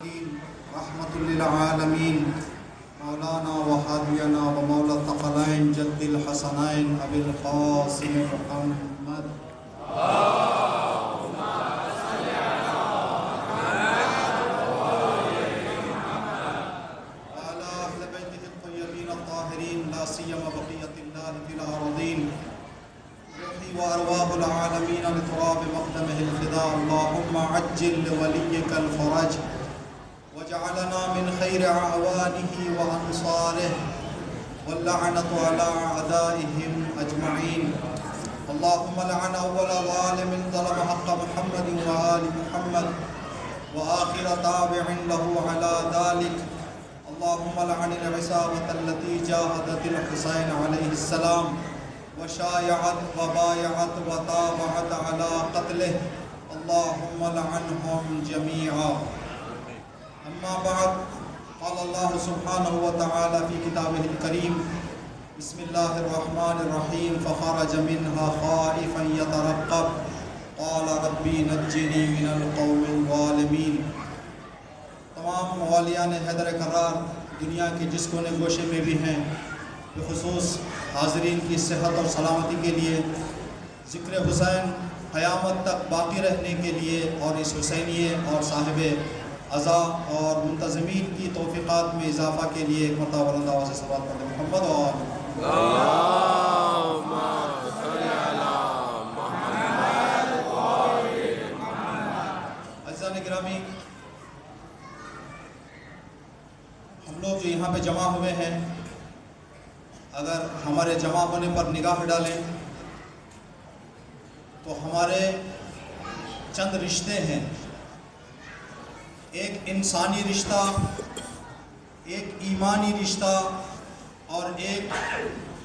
رحمة للعالمين مولانا وحادينا ومولى الثقلين جد الحسنين أبي القاسم محمد اللهم صل على محمد وعلى أهل بيته الطيبين الطاهرين لا سيما بقية الله في الأراضين روحي وأرواح العالمين لتراب مقدمه الفداء. اللهم عجل لوليك الفرج وجعلنا من خير أعوانه وأنصاره واللعنة على أعدائهم أجمعين. اللهم لعن أول ظالم ظلم حق محمد وآل محمد وآخر تابع له على ذلك. اللهم لعن العصابة التي جاهدت الحسين عليه السلام وشايعت وبايعت وتابعت على قتله. اللهم لعنهم جميعا. أما بعد، قال الله سبحانه وتعالى في كتابه الكريم: بسم الله الرحمن الرحيم فخرج منها خائفا يترقب قال ربي نجني من القوم الظالمين. تمام موالیان حیدر کرار دنیا کے جس کونے گوشے میں بھی ہیں، بخصوص حاضرین کی صحت اور سلامتی کے لیے، ذکر حسین قیامت تک باقی رہنے کے لیے اور اس حسینیے اور صاحب عزا اور منتظمین کی توفیقات میں اضافہ کے لیے ایک مرتبہ بلند آواز سے صلوات پڑھتے ہیں محمد اور اللهم صل على محمد وآل محمد. عزیزان گرامی، ہم لوگ جو یہاں پہ جمع ہوئے ہیں، اگر ہمارے جمع ہونے پر نگاہ ڈالیں تو ہمارے چند رشتے ہیں. ایک انسانی رشتہ، ایک ایمانی رشتہ اور ایک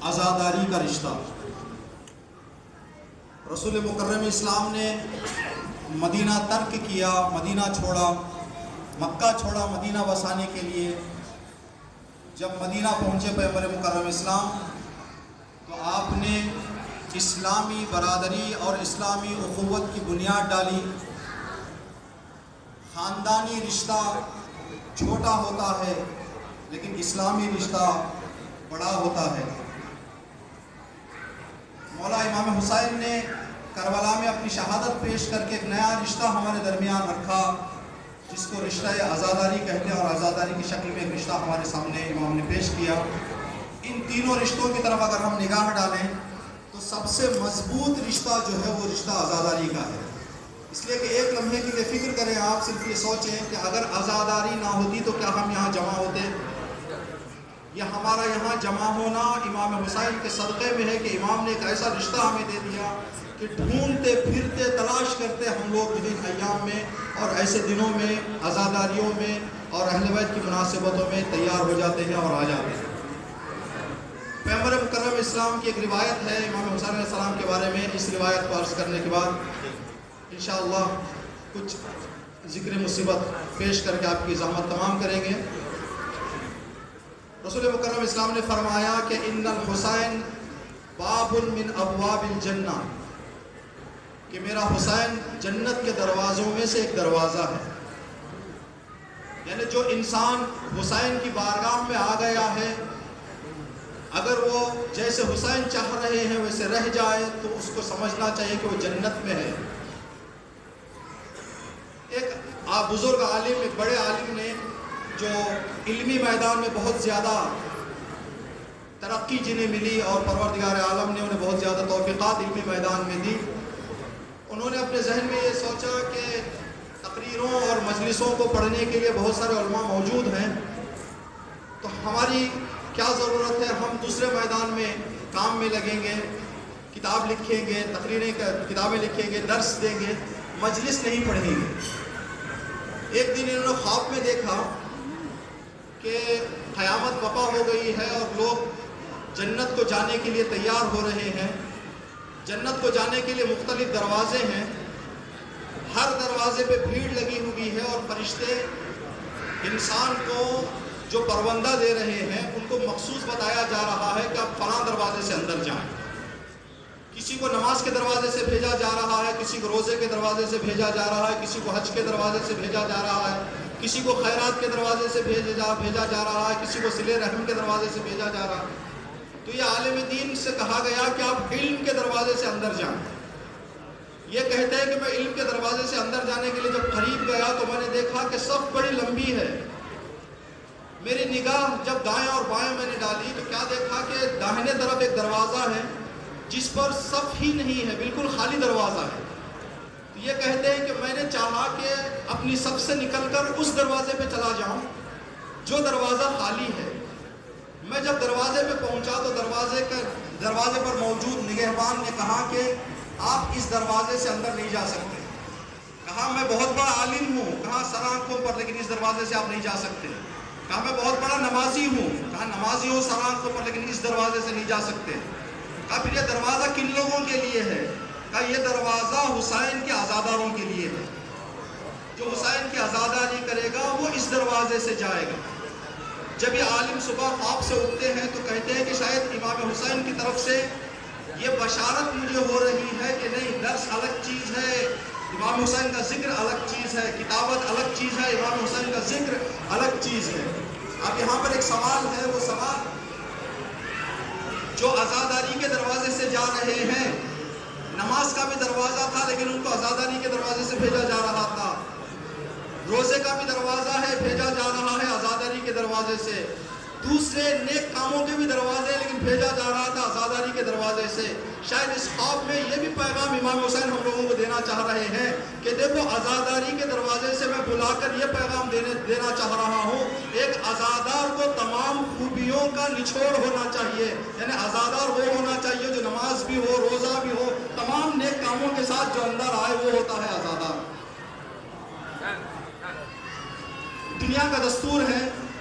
عزاداری کا رشتہ. رسول مکرم اسلام نے مدینہ ترک کیا، مدینہ چھوڑا، مکہ چھوڑا مدینہ بسانے کے لیے. جب مدینہ پہنچے پیغمبر مکرم اسلام تو آپ نے اسلامی برادری اور اسلامی اخوت کی بنیاد ڈالی. خاندانی رشتہ چھوٹا ہوتا ہے لیکن اسلامی رشتہ بڑا ہوتا ہے. مولا امام حسین نے کربلا میں اپنی شہادت پیش کر کے ایک نیا رشتہ ہمارے درمیان رکھا، جس کو رشتہ عزاداری کہتے ہیں، اور عزاداری کی شکل میں ایک رشتہ ہمارے سامنے امام نے پیش کیا. ان تینوں رشتوں کی طرف اگر ہم نگاہ ڈالیں تو سب سے مضبوط رشتہ جو ہے وہ رشتہ عزاداری کا ہے. اس لیے کہ ایک لمحے کے لیے فکر کریں، آپ صرف یہ سوچیں کہ اگر عزاداری نہ ہوتی تو کیا ہم یہاں جمع ہوتے؟ یہ ہمارا یہاں جمع ہونا امام حسین کے صدقے میں ہے کہ امام نے ایک ایسا رشتہ ہمیں دے دیا کہ ڈھونڈتے پھرتے تلاش کرتے ہم لوگ ان ایام میں اور ایسے دنوں میں عزاداریوں میں اور اہل بیت کی مناسبتوں میں تیار ہو جاتے ہیں اور آ جاتے ہیں. پیغمبر مکرم اسلام کی ایک روایت ہے امام حسین علیہ السلام کے بارے میں. اس روایت کو عرض کرنے کے بعد انشاءاللہ کچھ ذکر مصیبت پیش کر کے آپ کی زحمت تمام کریں گے. رسول مکرم اسلام نے فرمایا کہ ان الحسین باب من ابواب الجنہ، کہ میرا حسین جنت کے دروازوں میں سے ایک دروازہ ہے. یعنی جو انسان حسین کی بارگاہ میں آ گیا ہے، اگر وہ جیسے حسین چاہ رہے ہیں ویسے رہ جائے تو اس کو سمجھنا چاہیے کہ وہ جنت میں ہے. ایک بزرگ عالم، ایک بڑے عالم نے جو علمی میدان میں بہت زیادہ ترقی جنہیں ملی اور پروردگار عالم نے انہیں بہت زیادہ توفیقات علمی میدان میں دی، انہوں نے اپنے ذہن میں یہ سوچا کہ تقریروں اور مجلسوں کو پڑھنے کے لیے بہت سارے علماء موجود ہیں، تو ہماری کیا ضرورت ہے؟ ہم دوسرے میدان میں کام میں لگیں گے، کتاب لکھیں گے، کتابیں لکھیں گے، درس دیں گے، مجلس نہیں پڑھیں گے. ایک دن انہوں نے خواب میں دیکھا کہ قیامت وقع ہو گئی ہے اور لوگ جنت کو جانے کے لیے تیار ہو رہے ہیں. جنت کو جانے کے لیے مختلف دروازے ہیں، ہر دروازے پہ بھیڑ لگی ہوئی ہے اور فرشتے انسان کو جو پروندہ دے رہے ہیں ان کو مخصوص بتایا جا رہا ہے کہ آپ فلاں دروازے سے اندر جائیں. کسی کو نماز کے دروازے سے بھیجا جا رہا ہے، کسی کو روزے کے دروازے سے بھیجا جا رہا ہے، کسی کو حج کے دروازے سے بھیجا جا رہا ہے، کسی کو خیرات کے دروازے سے بھیجا جا رہا ہے، کسی کو صلہ رحم کے دروازے سے بھیجا جا رہا ہے۔ تو یہ عالم دین سے کہا گیا کہ آپ علم کے دروازے سے اندر جائیں۔ یہ کہتے ہیں کہ میں علم کے دروازے سے اندر جانے کے لیے جب قریب گیا تو میں نے دیکھا کہ صف بڑی لمبی ہے۔ میری نگاہ جب دائیں اور بائیں میں نے ڈالی تو کیا دیکھا کہ داہنے طرف ایک دروازہ ہے جس پر صف ہی نہیں ہے، بالکل خالی دروازہ ہے۔ تو یہ کہتے ہیں کہ میں نے چاہا کہ اپنی صف سے نکل کر اس دروازے پہ چلا جاؤں جو دروازہ خالی ہے۔ میں جب دروازے پہ پہنچا تو دروازے پر موجود نگہبان نے کہا کہ آپ اس دروازے سے اندر نہیں جا سکتے۔ کہا میں بہت بڑا عالم ہوں، کہا سر آنکھوں پر، لیکن اس دروازے سے آپ نہیں جا سکتے۔ کہا میں بہت بڑا نمازی ہوں، کہا نمازی ہوں سر آنکھوں پر، لیکن اس دروازے سے نہیں جا سکتے۔ کہا پھر یہ دروازہ کن لوگوں کے لیے ہے؟ کہا یہ دروازہ حسین کے عزاداروں کے لیے ہے، جو حسین کی عزاداری کرے گا وہ اس دروازے سے جائے گا۔ جب یہ عالم صبح خواب سے اٹھتے ہیں تو کہتے ہیں کہ شاید امام حسین کی طرف سے یہ بشارت مجھے ہو رہی ہے کہ نہیں، درس الگ چیز ہے، امام حسین کا ذکر الگ چیز ہے، کتابت الگ چیز ہے، امام حسین کا ذکر الگ چیز ہے۔ اب یہاں پر ایک سوال ہے، وہ سوال جو عزاداری کے دروازے سے جا رہے ہیں، نماز کا بھی دروازہ تھا لیکن ان کو عزاداری کے دروازے سے بھیجا جا رہا تھا، روزے کا بھی دروازہ ہے، بھیجا جا رہا ہے عزاداری کے دروازے سے، دوسرے نیک کاموں کے بھی دروازے لیکن بھیجا جا رہا تھا عزاداری کے دروازے سے۔ شاید اس خواب میں یہ بھی پیغام امام حسین ہم لوگوں کو دینا چاہ رہے ہیں کہ دیکھو عزاداری کے دروازے سے میں بلا کر یہ پیغام دینا چاہ رہا ہوں، ایک عزادار کو تمام خوبیوں کا نچوڑ ہونا چاہیے، یعنی عزادار وہ ہونا چاہیے جو نماز بھی ہو، روزہ بھی ہو، تمام نیک کاموں کے ساتھ جو اندر آئے وہ ہوتا ہے عزادار۔ دنیا کا دستور ہے